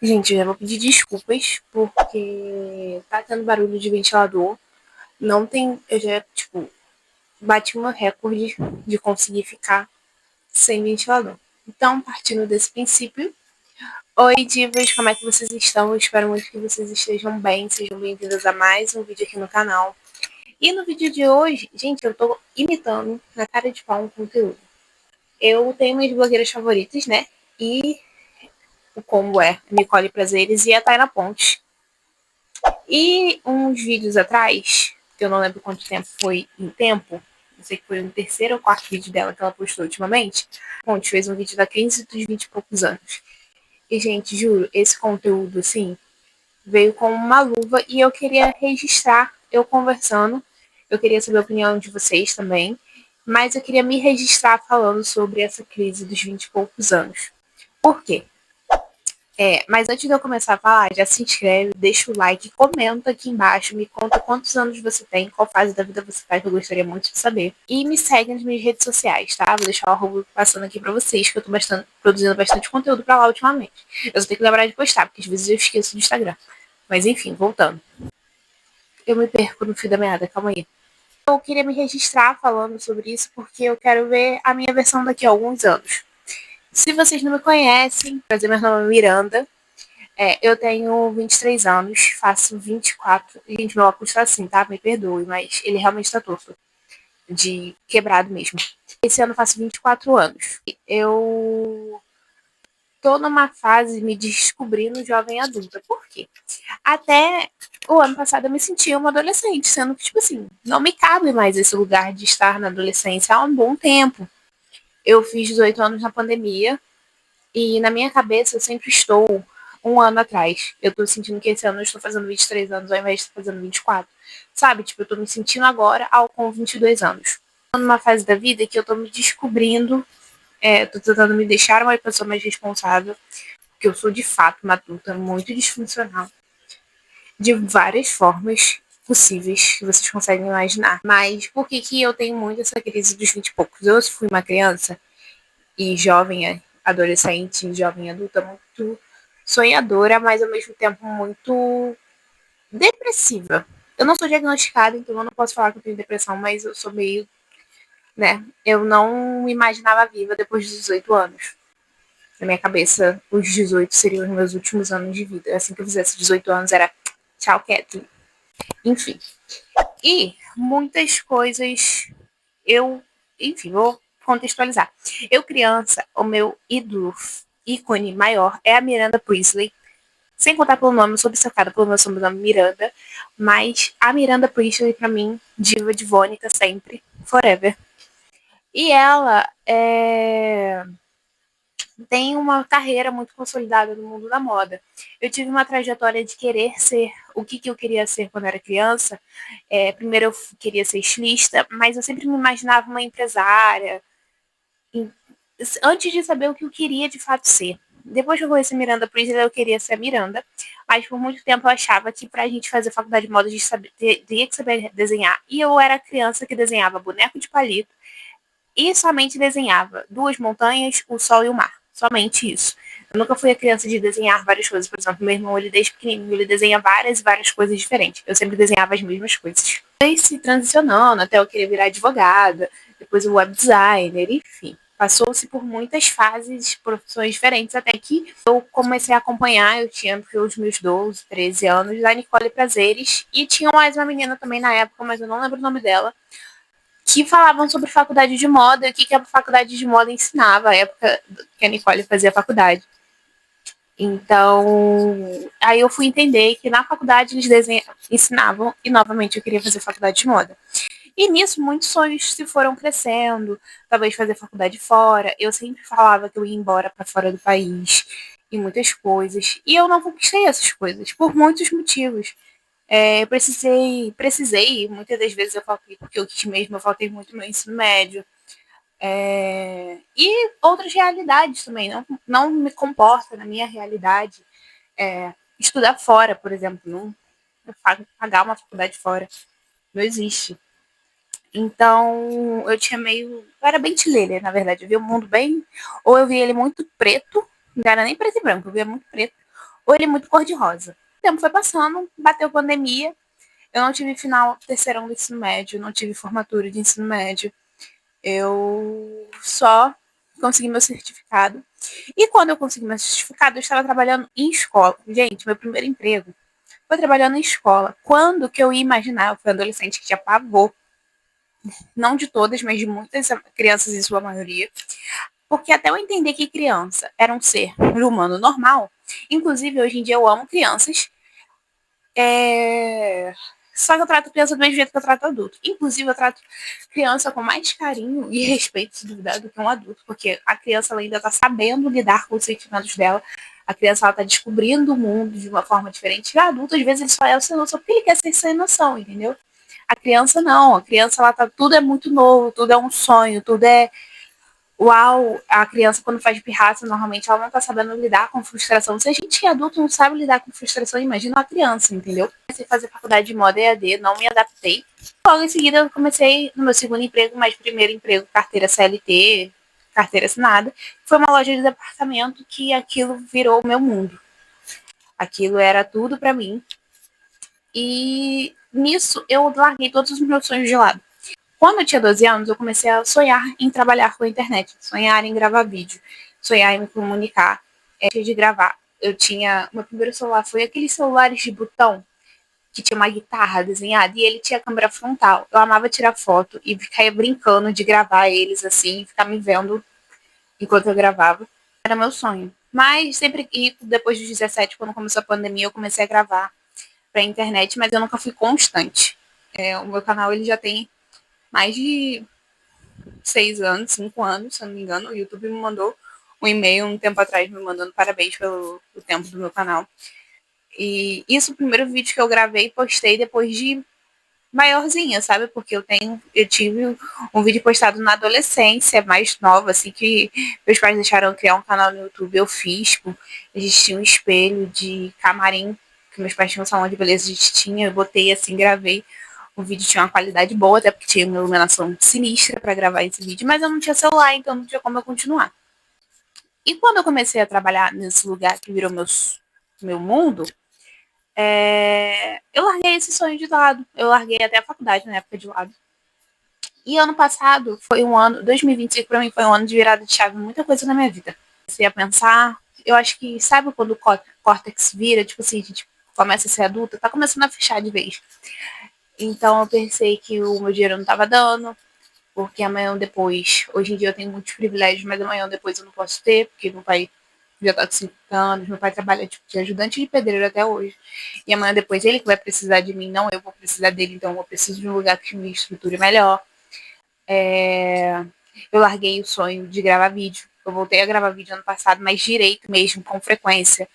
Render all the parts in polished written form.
Gente, eu já vou pedir desculpas, porque tá tendo barulho de ventilador. Não tem. Eu já, tipo, bati o meu recorde de conseguir ficar sem ventilador. Então, partindo desse princípio, oi, divas, como é que vocês estão? Eu espero muito que vocês estejam bem. Sejam bem-vindas a mais um vídeo aqui no canal. E no vídeo de hoje, gente, eu tô imitando na cara de pau um conteúdo. Eu tenho minhas blogueiras favoritas, né? E o combo é Nicole Prazeres e a Taina Pontes. E uns vídeos atrás, que eu não lembro quanto tempo foi em tempo, não sei que foi o terceiro ou quarto vídeo dela que ela postou ultimamente, Ponte fez um vídeo da crise dos 20 e poucos anos. E, gente, juro, esse conteúdo, assim, veio com uma luva e eu queria registrar eu conversando. Eu queria saber a opinião de vocês também, mas eu queria me registrar falando sobre essa crise dos 20 e poucos anos. Por quê? Mas antes de eu começar a falar, já se inscreve, deixa o like, comenta aqui embaixo, me conta quantos anos você tem, qual fase da vida você faz, que eu gostaria muito de saber. E me segue nas minhas redes sociais, tá? Vou deixar o arroba passando aqui pra vocês, que eu tô produzindo bastante conteúdo pra lá ultimamente. Eu só tenho que lembrar de postar, porque às vezes eu esqueço do Instagram. Mas enfim, voltando. Eu me perco no fio da meada, calma aí. Eu queria me registrar falando sobre isso, porque eu quero ver a minha versão daqui a alguns anos. Se vocês não me conhecem, prazer, meu nome é Miranda. Eu tenho 23 anos, faço 24. Gente, meu óculos tá assim, tá? Me perdoe, mas ele realmente tá torto. De quebrado mesmo. Esse ano eu faço 24 anos. Eu tô numa fase me descobrindo jovem adulta. Por quê? Até o ano passado eu me sentia uma adolescente, sendo que, tipo assim, não me cabe mais esse lugar de estar na adolescência há um bom tempo. Eu fiz 18 anos na pandemia, e na minha cabeça eu sempre estou um ano atrás. Eu tô sentindo que esse ano eu estou fazendo 23 anos ao invés de estar fazendo 24. Sabe? Tipo, eu tô me sentindo agora com 22 anos. Tô numa fase da vida que eu tô me descobrindo, tô tentando me deixar uma pessoa mais responsável, porque eu sou de fato uma adulta muito disfuncional, de várias formas possíveis que vocês conseguem imaginar. Mas por que que eu tenho muito essa crise dos 20 e poucos? Eu fui uma criança e jovem, adolescente, jovem adulta, muito sonhadora, mas ao mesmo tempo muito depressiva. Eu não sou diagnosticada, então eu não posso falar que eu tenho depressão, mas eu sou meio, né? Eu não me imaginava viva depois dos 18 anos. Na minha cabeça, os 18 seriam os meus últimos anos de vida. Assim que eu fizesse 18 anos, era tchau, Kathleen. Enfim. E muitas coisas eu, enfim, vou contextualizar. Eu, criança, o meu ícone maior é a Miranda Priestley. Sem contar pelo nome, eu sou obcecada pelo meu sobrenome Miranda. Mas a Miranda Priestley, pra mim, diva divônica sempre, forever. E ela tem uma carreira muito consolidada no mundo da moda. Eu tive uma trajetória de querer ser o que eu queria ser quando era criança. Primeiro eu queria ser estilista, mas eu sempre me imaginava uma empresária, antes de saber o que eu queria de fato ser. Depois que eu conheci Miranda Priestler, eu queria ser a Miranda, mas por muito tempo eu achava que pra gente fazer faculdade de moda a gente teria que saber desenhar. E eu era criança que desenhava boneco de palito e somente desenhava duas montanhas, o sol e o mar. Somente isso. Eu nunca fui a criança de desenhar várias coisas. Por exemplo, meu irmão, ele desde pequenininho, ele desenha várias e várias coisas diferentes. Eu sempre desenhava as mesmas coisas. Foi se transicionando até eu querer virar advogada, depois o web designer, enfim. Passou-se por muitas fases, profissões diferentes, até que eu comecei a acompanhar, eu tinha os meus 12, 13 anos, da Nicole Prazeres, e tinha mais uma menina também na época, mas eu não lembro o nome dela, que falavam sobre faculdade de moda e o que a faculdade de moda ensinava, a época que a Nicole fazia faculdade. Então, aí eu fui entender que na faculdade eles ensinavam, e novamente eu queria fazer faculdade de moda. E nisso, muitos sonhos se foram crescendo, talvez fazer faculdade fora. Eu sempre falava que eu ia embora para fora do país, e muitas coisas. E eu não conquistei essas coisas, por muitos motivos. Precisei, muitas das vezes eu faltei, porque eu quis mesmo, eu faltei muito no ensino médio. E outras realidades também, não me comporta na minha realidade. Estudar fora, por exemplo, não pagar uma faculdade fora, não existe. Então, eu tinha meio. Eu era bem tilelha, na verdade. Eu via o mundo bem. Ou eu via ele muito preto, não era nem preto e branco, eu via muito preto. ou ele é muito cor-de-rosa. O tempo foi passando, bateu pandemia, eu não tive final terceirão do ensino médio, não tive formatura de ensino médio. Eu só consegui meu certificado. E quando eu consegui meu certificado, eu estava trabalhando em escola. Gente, meu primeiro emprego foi trabalhando em escola. Quando que eu ia imaginar? Eu fui adolescente que tinha pavor. Não de todas, mas de muitas crianças em sua maioria. Porque até eu entender que criança era um ser humano normal, inclusive hoje em dia eu amo crianças, só que eu trato criança do mesmo jeito que eu trato adulto. Inclusive, eu trato criança com mais carinho e respeito, se duvidar, do que um adulto, porque a criança ela ainda está sabendo lidar com os sentimentos dela. A criança ela está descobrindo o mundo de uma forma diferente. E o adulto, às vezes, ele só é sem noção porque ele quer ser sem noção, entendeu? A criança não. A criança, ela tá, tudo é muito novo, tudo é um sonho, tudo é uau, a criança quando faz pirraça, normalmente ela não tá sabendo lidar com frustração. Se a gente é adulto não sabe lidar com frustração, imagina uma criança, entendeu? Comecei a fazer faculdade de moda EAD, não me adaptei. Logo em seguida eu comecei no meu segundo emprego, mas primeiro emprego, carteira CLT, carteira assinada. Foi uma loja de departamento que aquilo virou o meu mundo. Aquilo era tudo para mim. E nisso eu larguei todos os meus sonhos de lado. Quando eu tinha 12 anos, eu comecei a sonhar em trabalhar com a internet, sonhar em gravar vídeo, sonhar em me comunicar, de gravar. Eu tinha. Meu primeiro celular foi aqueles celulares de botão que tinha uma guitarra desenhada e ele tinha câmera frontal. Eu amava tirar foto e ficar brincando de gravar eles assim, ficar me vendo enquanto eu gravava. Era meu sonho. Mas sempre e depois dos 17, quando começou a pandemia, eu comecei a gravar pra internet, mas eu nunca fui constante. O meu canal ele já tem mais de 6 anos, 5 anos, se eu não me engano. O YouTube me mandou um e-mail um tempo atrás me mandando parabéns pelo tempo do meu canal. E isso, o primeiro vídeo que eu gravei e postei depois de maiorzinha, sabe? Porque eu tive um vídeo postado na adolescência, mais nova, assim, que meus pais deixaram criar um canal no YouTube, eu fiz, tipo, a gente tinha um espelho de camarim, que meus pais tinham um salão de beleza, a gente tinha, eu botei assim, gravei. O vídeo tinha uma qualidade boa, até porque tinha uma iluminação sinistra para gravar esse vídeo, mas eu não tinha celular, então não tinha como eu continuar. E quando eu comecei a trabalhar nesse lugar que virou meu mundo, eu larguei esse sonho de lado. Eu larguei até a faculdade na época de lado. E ano passado foi um ano, 2025 para mim foi um ano de virada de chave, muita coisa na minha vida. Comecei a pensar, eu acho que, sabe quando o córtex vira, tipo assim, a gente começa a ser adulta, tá começando a fechar de vez. Então eu pensei que o meu dinheiro não estava dando, porque amanhã ou depois, hoje em dia eu tenho muitos privilégios, mas amanhã ou depois eu não posso ter, porque meu pai já tá com 5 anos, meu pai trabalha tipo, de ajudante de pedreiro até hoje. E amanhã depois ele que vai precisar de mim, não eu vou precisar dele, então eu preciso de um lugar que me estruture melhor. Eu larguei o sonho de gravar vídeo. Eu voltei a gravar vídeo ano passado, mas direito mesmo, com frequência.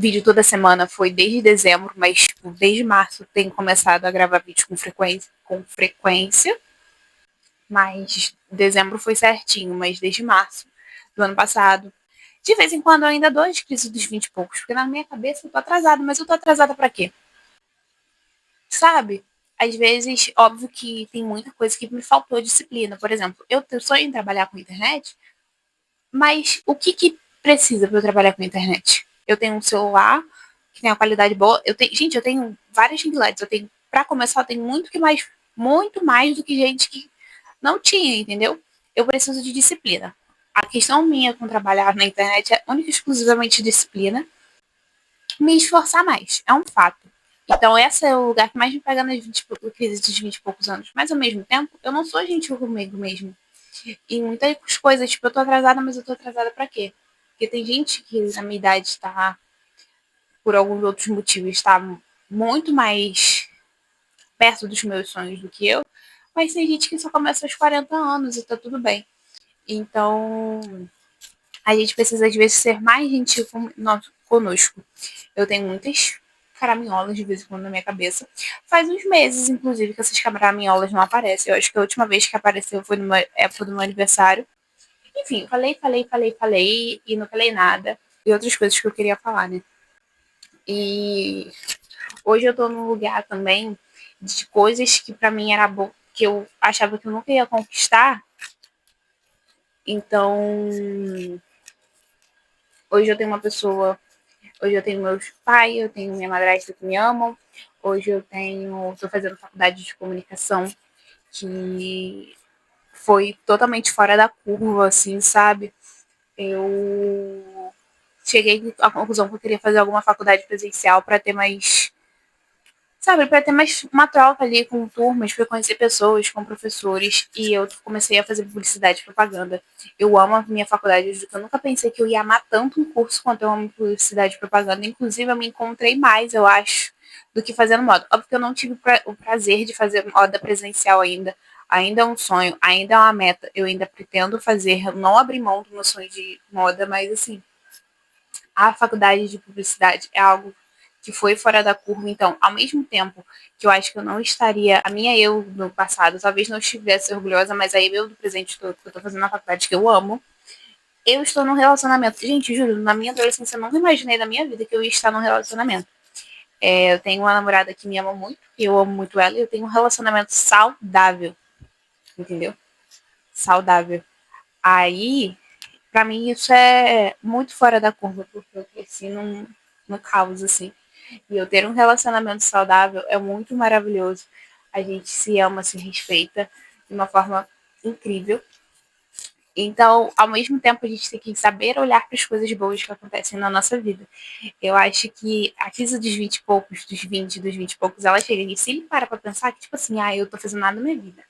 Vídeo toda semana foi desde dezembro, mas tipo, desde março tenho começado a gravar vídeo com frequência. Com frequência. Mas dezembro foi certinho, mas desde março do ano passado. De vez em quando eu ainda dou as crises dos 20 e poucos, porque na minha cabeça eu tô atrasada, mas eu tô atrasada pra quê? Sabe? Às vezes, óbvio que tem muita coisa que me faltou disciplina. Por exemplo, eu sonho em trabalhar com internet, mas o que precisa para eu trabalhar com internet? Eu tenho um celular que tem uma qualidade boa. Gente, eu tenho várias ring lights. Eu tenho, para começar, eu tenho muito mais do que gente que não tinha, entendeu? Eu preciso de disciplina. A questão minha com trabalhar na internet é única e exclusivamente disciplina. Me esforçar mais, é um fato. Então, esse é o lugar que mais me pega nas crise dos 20 e poucos anos. Mas, ao mesmo tempo, eu não sou gentil comigo mesmo. E muitas coisas, tipo, eu tô atrasada, mas eu tô atrasada pra quê? Porque tem gente que na minha idade está, por alguns outros motivos, está muito mais perto dos meus sonhos do que eu. Mas tem gente que só começa aos 40 anos e tá tudo bem. Então, a gente precisa, às vezes, ser mais gentil conosco. Eu tenho muitas caraminholas de vez em quando na minha cabeça. Faz uns meses, inclusive, que essas caraminholas não aparecem. Eu acho que a última vez que apareceu foi numa época do meu aniversário. Enfim, falei e não falei nada. E outras coisas que eu queria falar, né? E hoje eu tô num lugar também de coisas que pra mim era bom, que eu achava que eu nunca ia conquistar. Então, hoje eu tenho uma pessoa Hoje eu tenho meus pais, eu tenho minha madrasta que me amam. Hoje eu estou fazendo faculdade de comunicação, que foi totalmente fora da curva, assim, sabe? Eu cheguei à conclusão que eu queria fazer alguma faculdade presencial para ter mais, sabe, para ter mais uma troca ali com turmas, para conhecer pessoas, com professores, e eu comecei a fazer publicidade e propaganda. Eu amo a minha faculdade, eu nunca pensei que eu ia amar tanto um curso quanto eu amo publicidade e propaganda, inclusive eu me encontrei mais, eu acho, do que fazendo moda. Óbvio que eu não tive o prazer de fazer moda presencial ainda é um sonho, ainda é uma meta, eu ainda pretendo fazer, não abrir mão do meu sonho de moda, mas assim, a faculdade de publicidade é algo que foi fora da curva. Então, ao mesmo tempo que eu acho que eu não estaria, a minha eu no passado, talvez não estivesse orgulhosa, mas a eu do presente todo, que eu tô fazendo na faculdade que eu amo, eu estou num relacionamento. Gente, juro, na minha adolescência eu nunca imaginei na minha vida que eu ia estar num relacionamento. Eu tenho uma namorada que me ama muito, eu amo muito ela, e eu tenho um relacionamento saudável, entendeu? Saudável. Aí, pra mim, isso é muito fora da curva, porque eu cresci no caos, assim. E eu ter um relacionamento saudável é muito maravilhoso. A gente se ama, se respeita de uma forma incrível. Então, ao mesmo tempo, a gente tem que saber olhar para as coisas boas que acontecem na nossa vida. Eu acho que a crise dos 20 e poucos, dos 20 e poucos, ela chega e se ele para pra pensar que, tipo assim, eu tô fazendo nada na minha vida.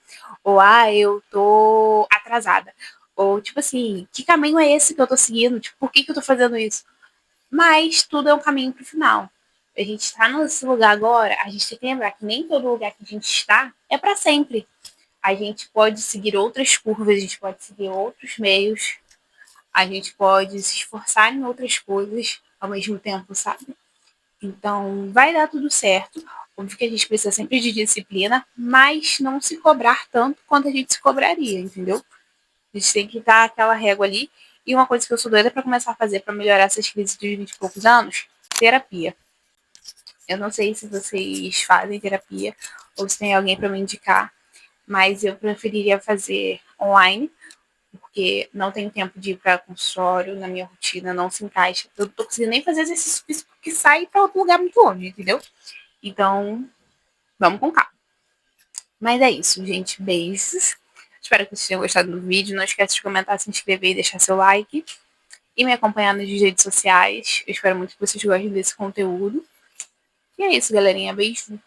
Ou, eu tô atrasada. Ou, tipo assim, que caminho é esse que eu tô seguindo? Tipo, por que eu tô fazendo isso? Mas tudo é um caminho pro final. A gente está nesse lugar agora, a gente tem que lembrar que nem todo lugar que a gente está é para sempre. A gente pode seguir outras curvas, a gente pode seguir outros meios, a gente pode se esforçar em outras coisas ao mesmo tempo, sabe? Então, vai dar tudo certo. Óbvio que a gente precisa sempre de disciplina, mas não se cobrar tanto quanto a gente se cobraria, entendeu? A gente tem que dar aquela régua ali. E uma coisa que eu sou doida para começar a fazer para melhorar essas crises de 20 e poucos anos, terapia. Eu não sei se vocês fazem terapia ou se tem alguém para me indicar, mas eu preferiria fazer online, porque não tenho tempo de ir para consultório, na minha rotina não se encaixa. Eu não tô conseguindo nem fazer exercício físico porque sai para outro lugar muito longe, entendeu? Então, vamos com calma. Mas é isso, gente. Beijos. Espero que vocês tenham gostado do vídeo. Não esqueça de comentar, se inscrever e deixar seu like. E me acompanhar nas redes sociais. Eu espero muito que vocês gostem desse conteúdo. E é isso, galerinha. Beijo.